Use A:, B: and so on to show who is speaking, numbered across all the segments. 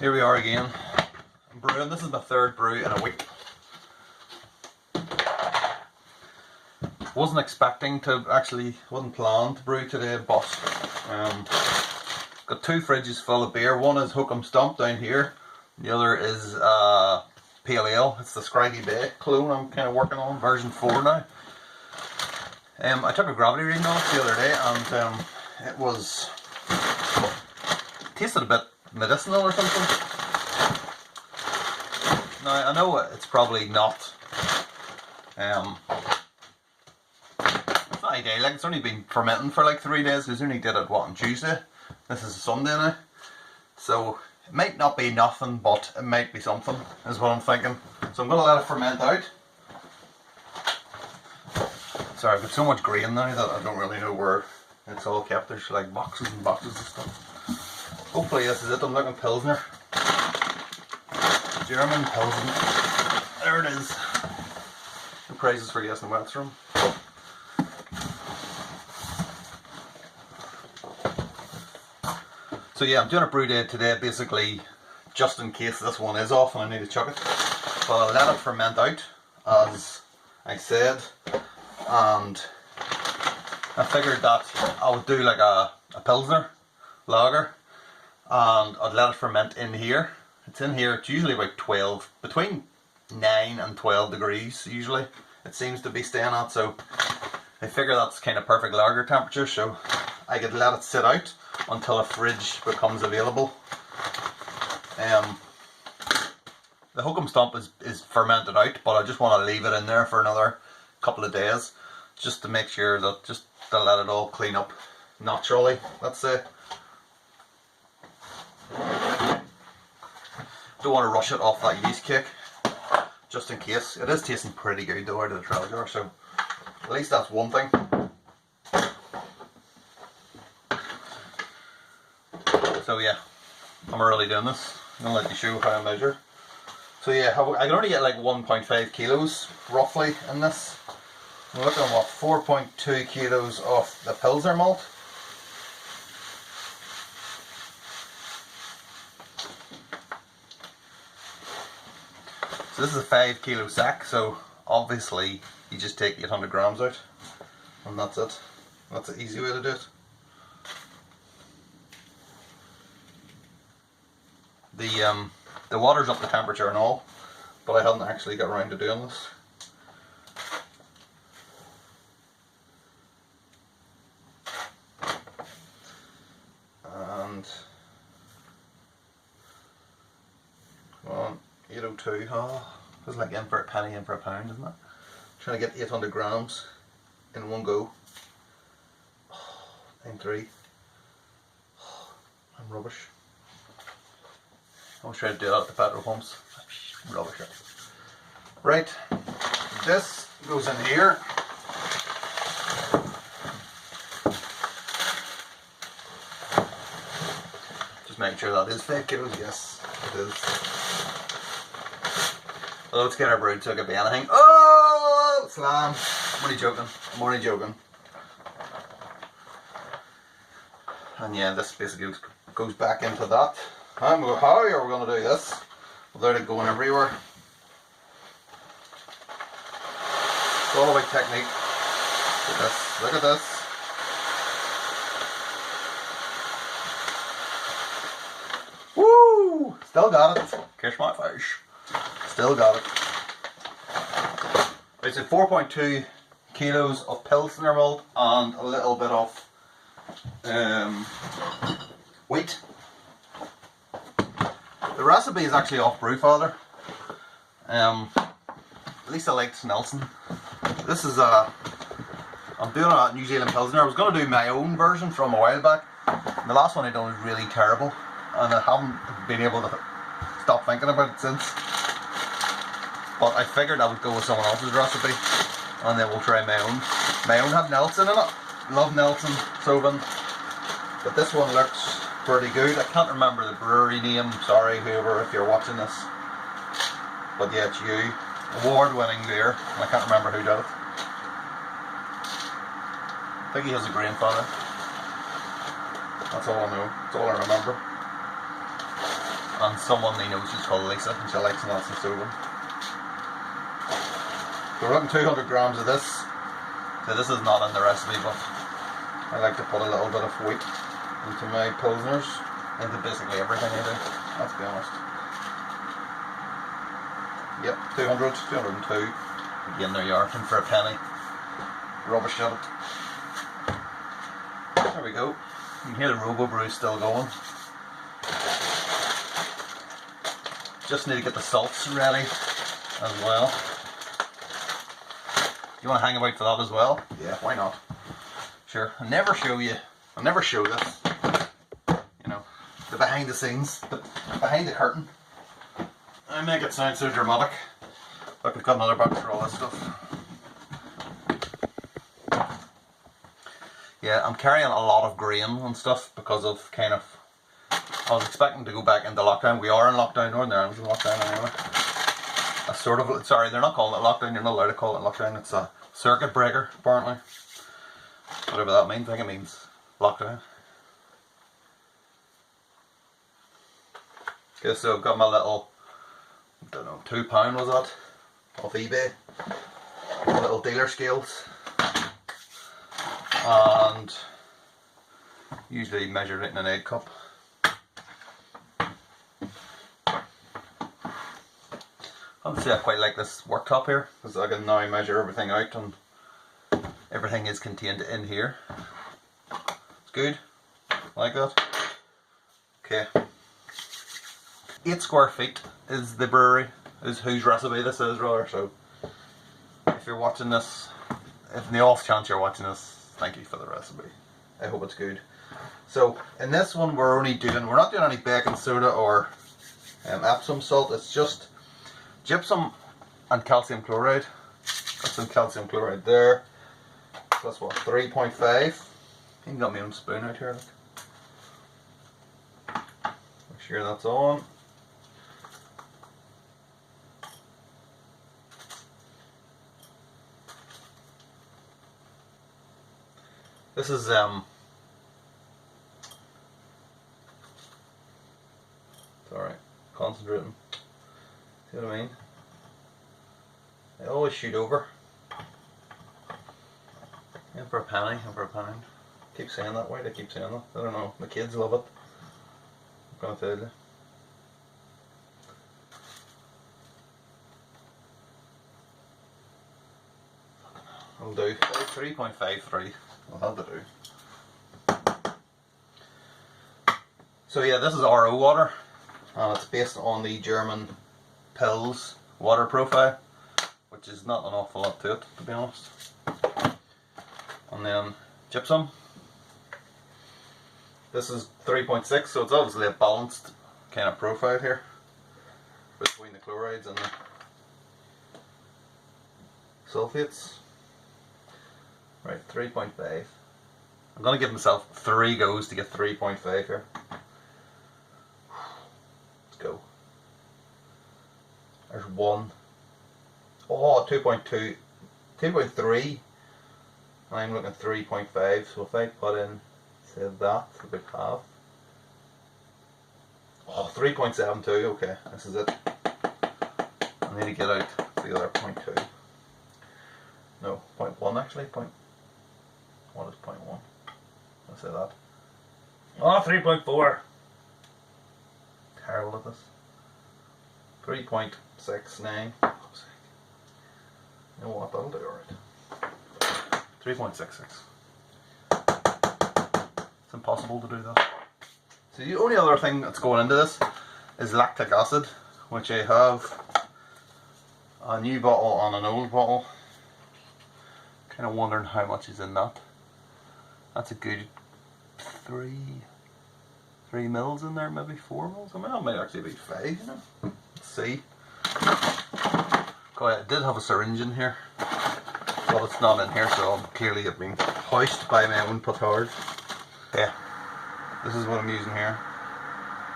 A: Here we are again. I'm brewing. This is my third brew in a week. Wasn't expecting to wasn't planned to brew today, but got two fridges full of beer. One is Hook'em Stomp down here. The other is Pale Ale. It's the Scraggy Bay clone I'm kind of working on, version 4 now. I took a gravity reading on it the other day, and it tasted a bit medicinal or something. Now I know it's probably not it's not ideal. Like, it's only been fermenting for like 3 days. We only did it on Tuesday. This is Sunday now, so it might not be nothing, but it might be something, is what I'm thinking. So I'm gonna let it ferment out. Sorry, I've got so much grain now that I don't really know where it's all kept. There's like boxes and boxes of stuff. Hopefully this is it. I'm looking Pilsner. German Pilsner. There it is. No prizes for guessing where it's from. So yeah, I'm doing a brew day today, basically just in case this one is off and I need to chuck it. But I'll let it ferment out, as I said, and I figured that I would do like a Pilsner lager, and I'd let it ferment in here. It's in here, it's usually about 12, between 9 and 12 degrees usually it seems to be staying at, so I figure that's kind of perfect lager temperature, so I could let it sit out until a fridge becomes available. The Hook'em Stomp is fermented out, but I just want to leave it in there for another couple of days, just to make sure that, just to let it all clean up naturally, let's say. Don't want to rush it off that yeast cake, just in case. It is tasting pretty good though out of the trail jar, so at least that's one thing. So yeah, I'm really doing this. I'm going to let you show how I measure. So yeah, I can only get like 1.5 kilos roughly in this. I'm looking at what, 4.2 kilos of the Pilsner malt. So this is a 5 kilo sack, so obviously you just take 800 grams out, and that's it. That's the easy way to do it. The water's up to temperature and all, but I hadn't actually got around to doing this. And come on, 802. Oh, it's like in for a penny, in for a pound, isn't it? Trying to get 800 grams in one go. Oh, 9.3. Oh, I'm rubbish. I was trying to do that at the petrol pumps. Rubbish. Right, this goes in here. Just making sure that is 5 kilos. Yes, it is. Although it's getting brewed, so it could be anything. Oh, slam! I'm only joking. I'm only joking. And yeah, this basically goes back into that. How are we going to do this without it going everywhere? It's all about technique. Look at this. Look at this. Woo! Still got it. Kiss my fish. Still got it. Right, so 4.2 kilos of Pilsner malt and a little bit of wheat. The recipe is actually off Brewfather. At least I liked Nelson. This is I'm doing a New Zealand Pilsner. I was going to do my own version from a while back. The last one I done was really terrible, and I haven't been able to stop thinking about it since. But I figured I would go with someone else's recipe, and then we'll try my own. My own had Nelson in it. Love Nelson, Soven. But this one looks pretty good. I can't remember the brewery name. Sorry, whoever, if you're watching this. But yeah, it's you. Award-winning beer. I can't remember who did it. I think he has a grandfather. That's all I know. That's all I remember. and someone he knows who's called Lisa, and she likes Nelson soda. So we're looking 200 grams of this. So this is not in the recipe, but I like to put a little bit of wheat into my Pilsners, into basically everything I do, let's be honest. Yep, 200, 202. Again, there you are, in for a penny. Rubbish at it. There we go. You can hear the Robo Brew still going. Just need to get the salts ready as well. You want to hang about for that as well? Yeah, why not? Sure. I'll never show this. You know, the behind the scenes, the behind the curtain. I make it sound so dramatic. Look, I've got another box for all this stuff. Yeah, I'm carrying a lot of grain and stuff because of kind of, I was expecting to go back into lockdown. We are in lockdown, Northern Ireland's in lockdown anyway. A sort of, sorry, they're not calling it lockdown, you're not allowed to call it lockdown, it's a circuit breaker apparently. Whatever that means, I think it means lockdown. Okay, so I've got my little, I don't know, £2 was that, off eBay. Little dealer scales. And usually measure it in an egg cup. Obviously I quite like this worktop here, because I can now measure everything out and everything is contained in here. It's good, like that. Okay. 8 square feet is the brewery, is whose recipe this is rather, so if you're watching this, if in the off chance you're watching this, thank you for the recipe. I hope it's good. So in this one we're not doing any baking soda or Epsom salt, it's just gypsum and calcium chloride. Got some calcium chloride there. That's what, 3.5. Even got my own spoon out here. Look. Make sure that's on. This is it's alright, concentrating. See what I mean? They always shoot over. In for a penny, in for a pound. Keep saying that, why do they keep saying that? I don't know, the kids love it. I'm gonna tell you. I'll do 3.53. I'll have to do. So yeah, this is RO water, and it's based on the German Pils water profile, which is not an awful lot to it, to be honest. And then gypsum. This is 3.6, so it's obviously a balanced kind of profile here between the chlorides and the sulfates. Right, 3.5. I'm going to give myself 3 goes to get 3.5 here. Let's go. There's 1. Oh, 2.2. 2.3. I'm looking at 3.5, so if I put in, say that, for about half. Oh, 3.72, okay, this is it. I need to get out the other 0.2. No, 0.1 actually, what is 0.1? I'll say that. Oh, 3.4! Terrible at this. 3.69. You know what, that'll do alright. 3.66. It's impossible to do that. So the only other thing that's going into this is lactic acid, which I have a new bottle and an old bottle. Kind of wondering how much is in that. That's a good 3 mils in there, maybe 4 mils. I mean, that might actually be 5, you know. Let's see. God, I did have a syringe in here, but it's not in here, so I'm clearly being hoisted by my own petard. Yeah, this is what I'm using here.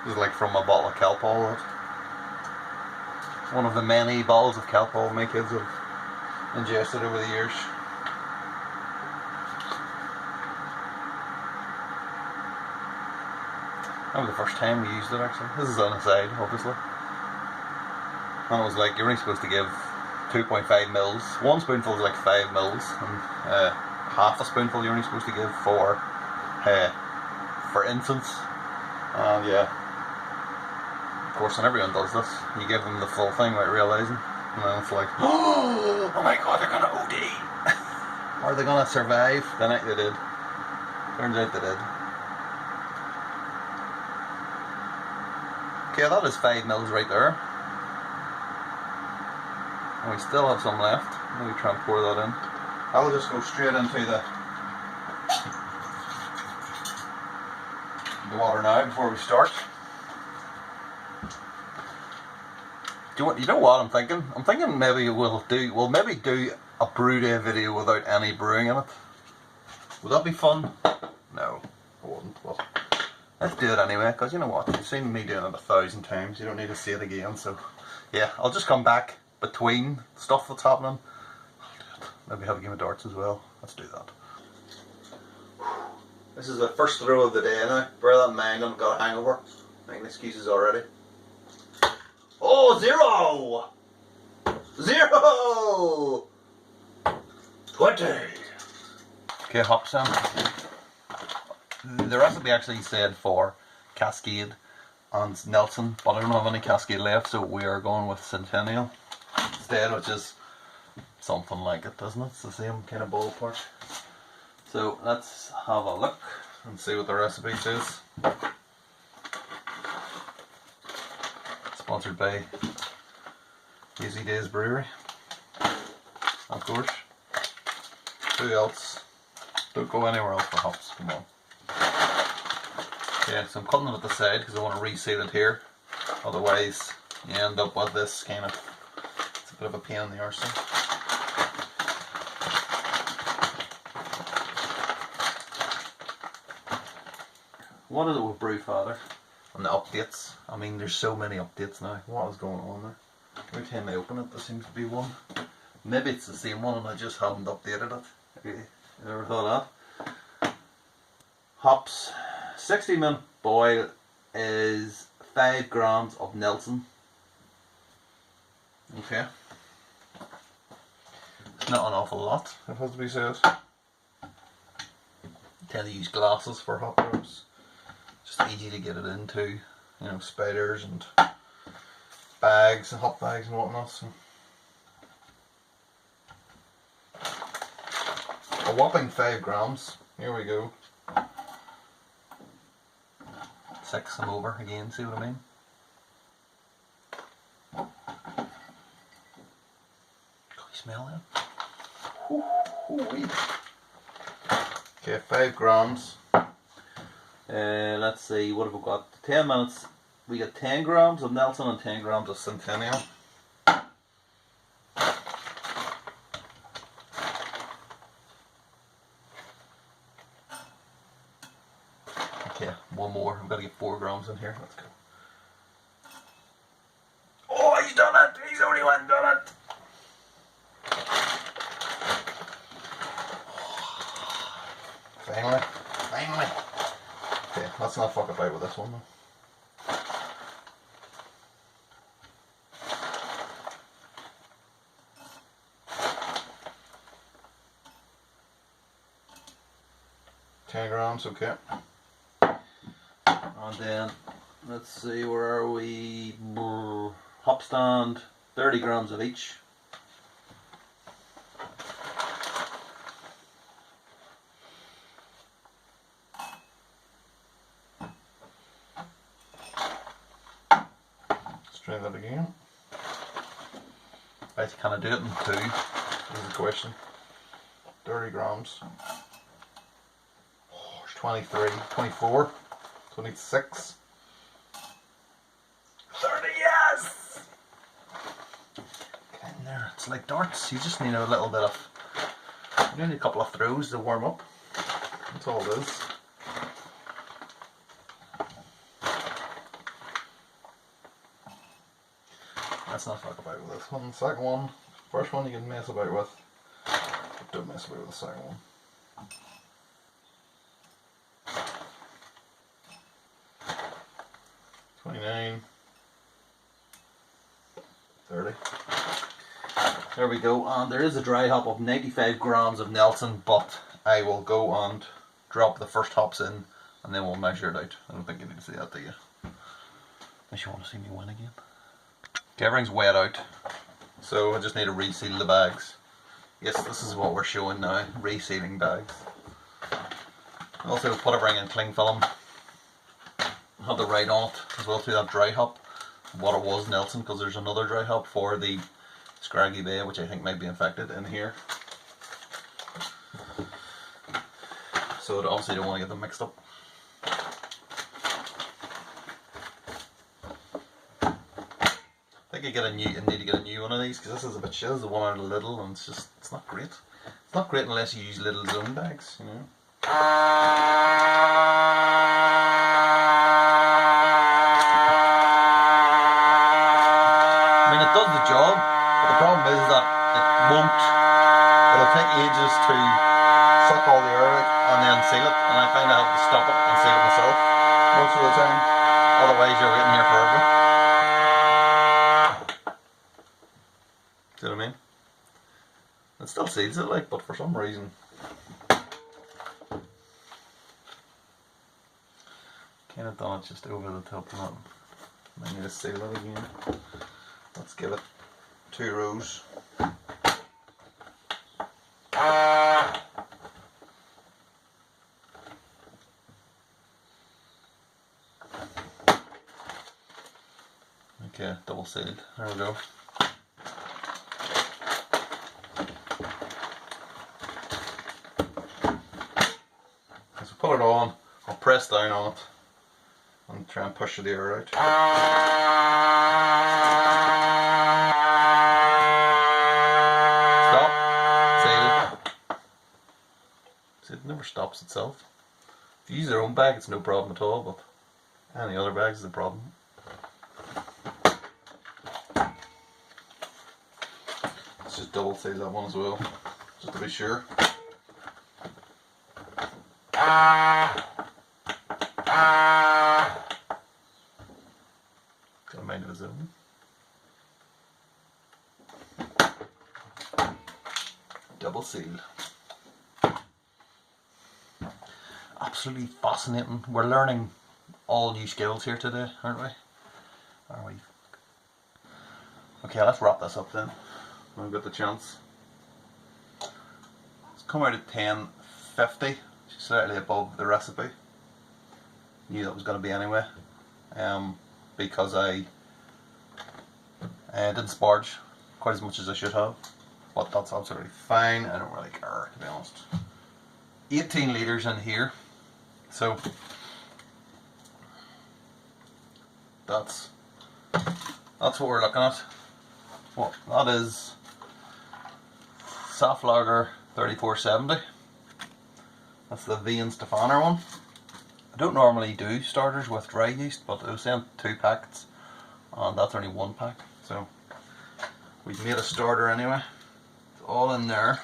A: This is like from a bottle of Calpol. One of the many bottles of Calpol my kids have ingested over the years. That was the first time we used it actually. This is on the side, obviously. And it was like, you're only supposed to give 2.5 mils. One spoonful is like 5 mils, and half a spoonful you're only supposed to give for infants. And yeah, of course, when everyone does this, you give them the full thing without realising, and then it's like, oh my god, they're gonna OD. Are they gonna survive? Then they did. Turns out they did. Okay, that is 5 mils right there. And we still have some left. Maybe try and pour that in. I'll just go straight into the water now before we start. You know what I'm thinking? I'm thinking maybe we'll maybe do a brew day video without any brewing in it. Would that be fun? No, it wouldn't. But let's do it anyway, because you know what? You've seen me doing it 1,000 times. You don't need to see it again. So yeah, I'll just come back between stuff that's happening. I'll do it. Maybe have a game of darts as well. Let's do that. This is the first throw of the day now. Bear that in mind, I've got a hangover. Making excuses already. Oh, 0! 0! 20! Okay, hops in. The recipe actually said for Cascade and Nelson, but I don't have any Cascade left, so we are going with Centennial instead, which is something like it, doesn't it? It's the same kind of ballpark. So let's have a look and see what the recipe says. Sponsored by Easy Days Brewery, of course. Who else? Don't go anywhere else for hops, come on. Okay, so I'm cutting it at the side because I want to reseal it here. Otherwise, you end up with this kind of, it's a bit of a pain in the arse. What is it with Brewfather and the updates? I mean, there's so many updates now. What is going on there? Every time I open it, there seems to be one. Maybe it's the same one and I just haven't updated it. You ever thought that? Hops. 60-minute boil is 5 grams of Nelson. Okay. It's not an awful lot, it has to be said. I tend to use glasses for hop brews. Just easy to get it into, you know, spiders and bags and hop bags and whatnot. So. A whopping 5 grams. Here we go. 6 them over again, see what I mean? Can you smell that? Okay, 5 grams. Let's see, what have we got? 10 minutes. We got 10 grams of Nelson and 10 grams of Centennial. Okay, one more. I've got to get 4 grams in here. Let's go. Oh, he's done it! He's only one done it! Finally. Finally. Okay, let's not fuck about with this one though. £10, okay. And then, let's see, where are we? Hop stand, 30 grams of each. Let's try that again. Right, can I do it in 2? Is the question. 30 grams. 23, 24, 26, 30, yes! Get in there, it's like darts, you just need a little bit of, you need a couple of throws to warm up, that's all it is. Let's not fuck about with this one. Second one, first one you can mess about with, but don't mess about with the second one. 29, 30. There we go, and there is a dry hop of 95 grams of Nelson, but I will go and drop the first hops in and then we'll measure it out. I don't think you need to see that, do you? Unless you want to see me win again. Okay, everything's wet out, so I just need to reseal the bags. Yes, this is what we're showing now, resealing bags. Also put everything in cling film. Have the write on it as well through that dry hop, what it was Nelson, because there's another dry hop for the Scraggy Bay, which I think might be infected in here. So obviously don't want to get them mixed up. I think I need to get a new one of these, because this is a bit shit. This is the one out of Lidl, and it's not great. It's not great unless you use Lidl's own bags, you know. I mean, it does the job, but the problem is that it'll take ages to suck all the air out and then seal it, and I find I have to stop it and seal it myself most of the time. Otherwise you're waiting here forever. See what I mean? It still seals it, like, but for some reason kind of done it just over the top of it. I need to seal it again. Let's give it 2 rows. Okay, double sealed. There we go. So put it on, I'll press down on it and try and push the air out. Stop. Seal. See, it never stops itself. If you use your own bag, it's no problem at all, but any other bags is a problem. Let's just double seal that one as well, just to be sure. Got a mind of his own. Double seal. Absolutely fascinating. We're learning all new skills here today, aren't we? Are we? Okay, let's wrap this up then. I've got the chance. It's come out at 10.50, slightly above the recipe. Knew that was going to be anyway, because I didn't sparge quite as much as I should have, but that's absolutely fine. I don't really care, to be honest. 18 litres in here, so that's what we're looking at. Well, that is Soft Lager 3470. That's the V and Stefaner one. I don't normally do starters with dry yeast, but I was saying 2 packets, and that's only 1 pack. So we've made a starter anyway. It's all in there.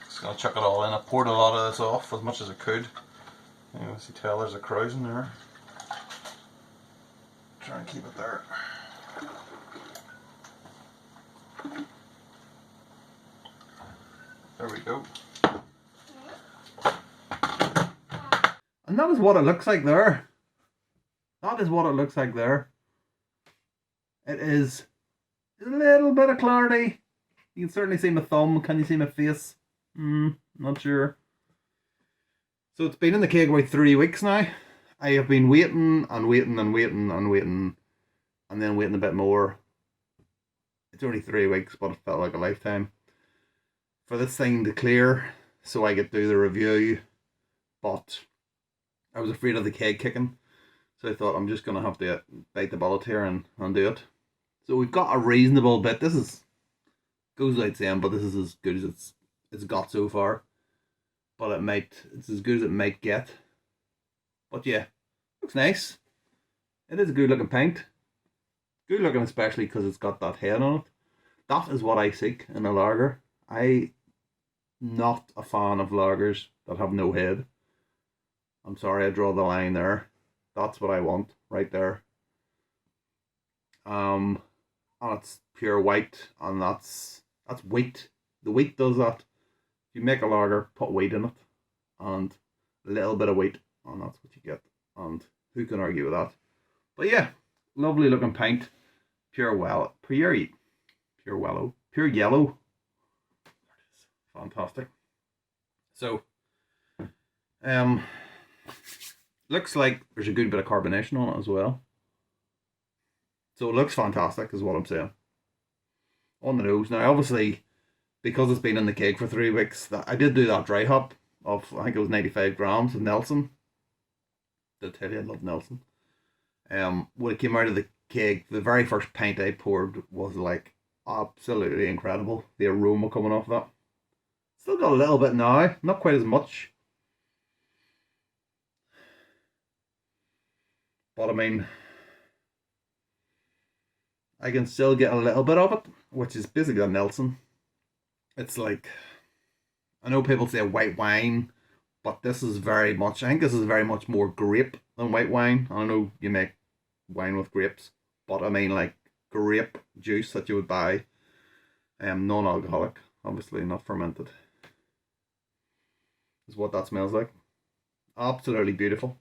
A: Just gonna chuck it all in. I poured a lot of this off as much as I could. You know, as you tell, there's a crowd in there. Try and keep it there. There we go. And that is what it looks like there. That is what it looks like there. It is a little bit of clarity. You can certainly see my thumb. Can you see my face? Not sure. So it's been in the keg about 3 weeks now. I have been waiting and waiting and waiting and waiting, and then waiting a bit more. It's only 3 weeks, but it felt like a lifetime for this thing to clear so I could do the review. But I was afraid of the keg kicking, so I thought I'm just going to have to bite the bullet here and do it. So we've got a reasonable bit. This is, goes without saying, but this is as good as it's got so far. But it's as good as it might get. But yeah, looks nice. It is a good looking pint. Good looking especially because it's got that head on it. That is what I seek in a lager. I'm not a fan of lagers that have no head. I'm sorry, I draw the line there. That's what I want right there. And it's pure white, and that's wheat. The wheat does that. If you make a lager, put wheat in it, and a little bit of wheat, and that's what you get. And who can argue with that? But yeah, lovely looking pint, pure yellow. Fantastic. So, looks like there's a good bit of carbonation on it as well. So it looks fantastic, is what I'm saying. On the nose. Now, obviously, because it's been in the keg for 3 weeks, I did do that dry hop of, I think it was 95 grams of Nelson. Did tell you I love Nelson. When it came out of the keg, the very first pint I poured was like absolutely incredible. The aroma coming off that. Still got a little bit now, not quite as much. But I mean, I can still get a little bit of it, which is basically a Nelson. It's like, I know people say white wine, but this is very much, I think this is very much more grape than white wine. I know you make wine with grapes, but I mean like grape juice that you would buy, non-alcoholic, obviously not fermented, is what that smells like. Absolutely beautiful.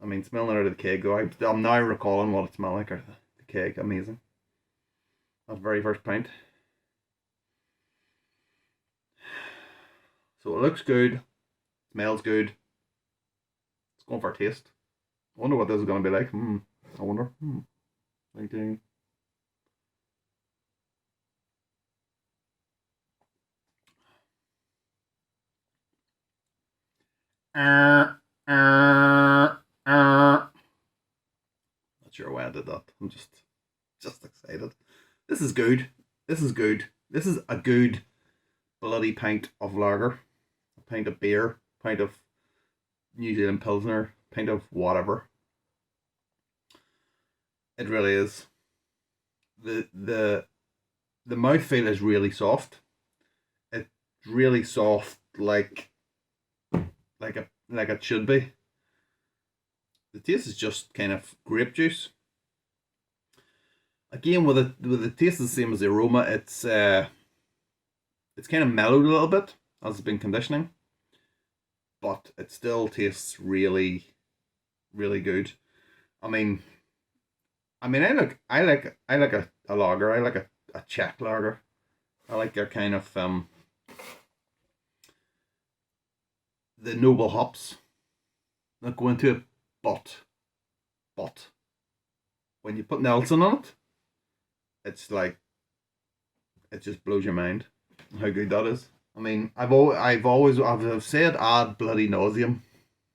A: I mean, smelling it out of the keg though, I'm now recalling what it smelled like out of the keg. Amazing. That very first pint. So it looks good, smells good. It's going for a taste. I wonder what this is going to be like. I wonder. 19. Not sure why I did that. I'm just excited. This is good. This is good. This is a good bloody pint of lager, a pint of beer, pint of New Zealand Pilsner, pint of whatever. It really is. The mouthfeel is really soft. It's really soft, like it should be. The taste is just kind of grape juice. Again, with the taste the same as the aroma, it's kind of mellowed a little bit as it's been conditioning, but it still tastes really, really good. I mean, I like a lager. I like a Czech lager. I like their kind of the noble hops that go into it, but when you put Nelson on it, it's like, it just blows your mind how good that is. I mean, I've said ad bloody nauseum.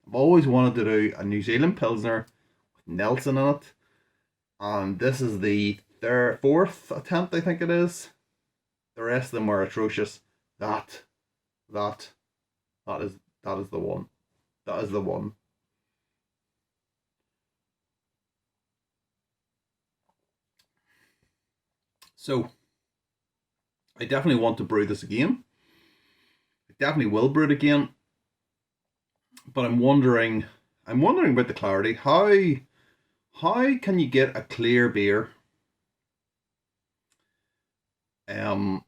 A: I've always wanted to do a New Zealand Pilsner with Nelson in it, and this is the fourth attempt, I think it is. The rest of them were atrocious. That is the one. That is the one. So, I definitely want to brew this again. I definitely will brew it again. But I'm wondering about the clarity. How can you get a clear beer? I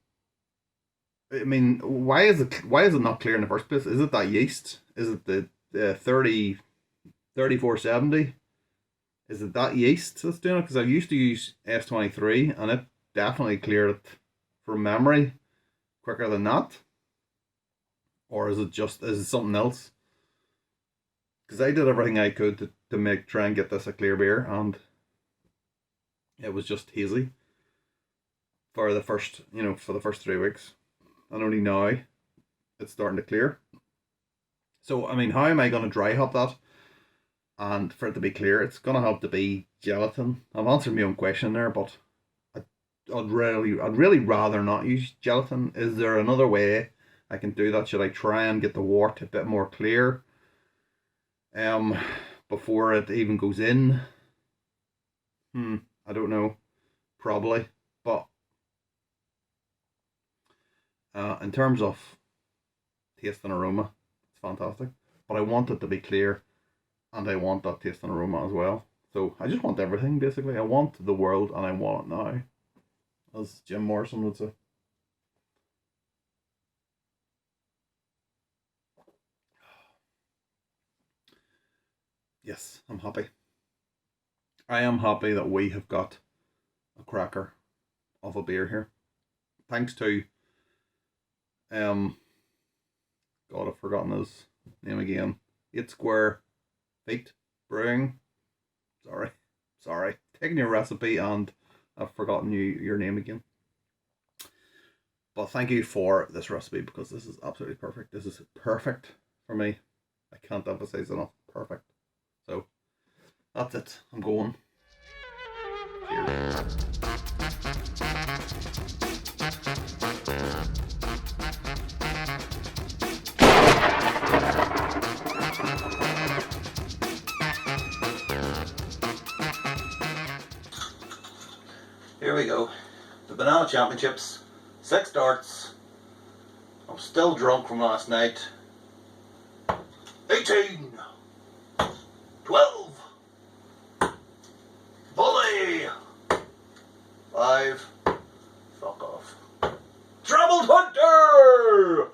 A: mean, why is it not clear in the first place? Is it that yeast? Is it the 3470? Is it that yeast that's doing it? Because I used to use S23 and it definitely cleared it from memory quicker than that. Or is it something else? Because I did everything I could to try and get this a clear beer, and it was just hazy for the first 3 weeks, and only now it's starting to clear. So I mean, how am I going to dry hop that? And for it to be clear, it's going to have to be gelatin. I've answered my own question there, but I'd really rather not use gelatin. Is there another way I can do that? Should I try and get the wort a bit more clear before it even goes in? I don't know. Probably. But in terms of taste and aroma, it's fantastic. But I want it to be clear. and I want that taste and aroma as well. So I just want everything, basically. I want the world and I want it now, as Jim Morrison would say. Yes, I'm happy. I am happy that we have got a cracker of a beer here. Thanks to God, I've forgotten his name again. 8 Square Feet Brewing. Sorry. Taking your recipe and I've forgotten your name again. But thank you for this recipe, because this is absolutely perfect. This is perfect for me. I can't emphasize enough. Perfect. So that's it. I'm going. Cheers. Here we go. The Banana Championships. 6 darts. I'm still drunk from last night. 18. 12. Volley. 5. Fuck off. Troubled Hunter!